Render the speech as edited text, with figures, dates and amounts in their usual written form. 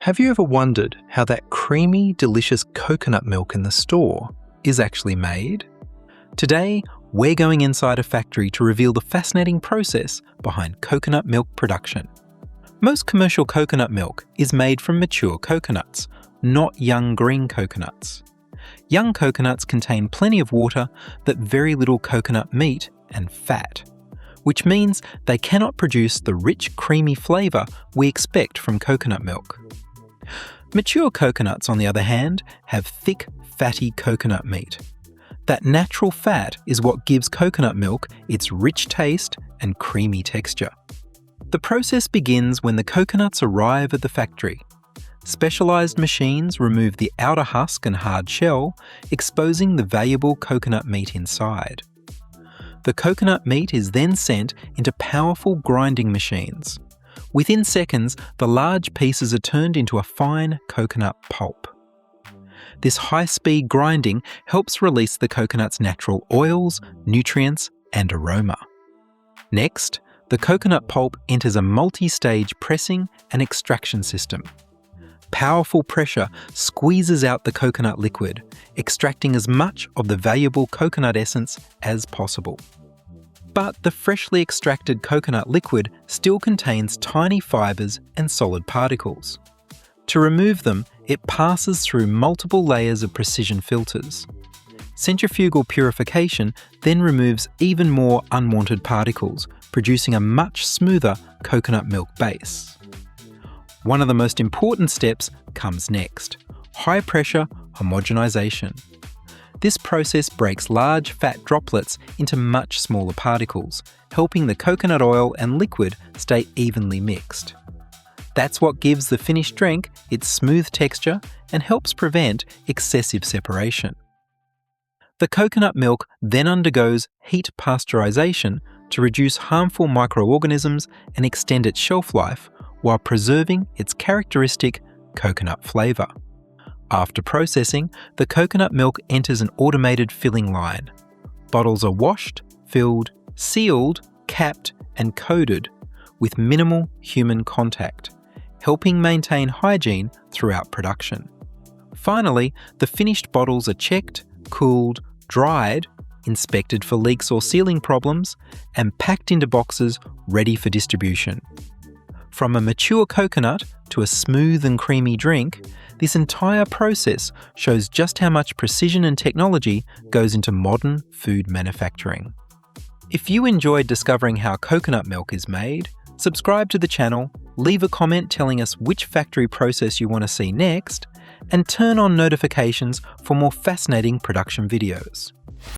Have you ever wondered how that creamy, delicious coconut milk in the store is actually made? Today, we're going inside a factory to reveal the fascinating process behind coconut milk production. Most commercial coconut milk is made from mature coconuts, not young green coconuts. Young coconuts contain plenty of water but very little coconut meat and fat, which means they cannot produce the rich, creamy flavour we expect from coconut milk. Mature coconuts, on the other hand, have thick, fatty coconut meat. That natural fat is what gives coconut milk its rich taste and creamy texture. The process begins when the coconuts arrive at the factory. Specialised machines remove the outer husk and hard shell, exposing the valuable coconut meat inside. The coconut meat is then sent into powerful grinding machines. Within seconds, the large pieces are turned into a fine coconut pulp. This high-speed grinding helps release the coconut's natural oils, nutrients, and aroma. Next, the coconut pulp enters a multi-stage pressing and extraction system. Powerful pressure squeezes out the coconut liquid, extracting as much of the valuable coconut essence as possible. But the freshly extracted coconut liquid still contains tiny fibres and solid particles. To remove them, it passes through multiple layers of precision filters. Centrifugal purification then removes even more unwanted particles, producing a much smoother coconut milk base. One of the most important steps comes next: high-pressure homogenization. This process breaks large fat droplets into much smaller particles, helping the coconut oil and liquid stay evenly mixed. That's what gives the finished drink its smooth texture and helps prevent excessive separation. The coconut milk then undergoes heat pasteurization to reduce harmful microorganisms and extend its shelf life while preserving its characteristic coconut flavour. After processing, the coconut milk enters an automated filling line. Bottles are washed, filled, sealed, capped, and coded with minimal human contact, helping maintain hygiene throughout production. Finally, the finished bottles are checked, cooled, dried, inspected for leaks or sealing problems, and packed into boxes ready for distribution. From a mature coconut to a smooth and creamy drink, this entire process shows just how much precision and technology goes into modern food manufacturing. If you enjoyed discovering how coconut milk is made, subscribe to the channel, leave a comment telling us which factory process you want to see next, and turn on notifications for more fascinating production videos.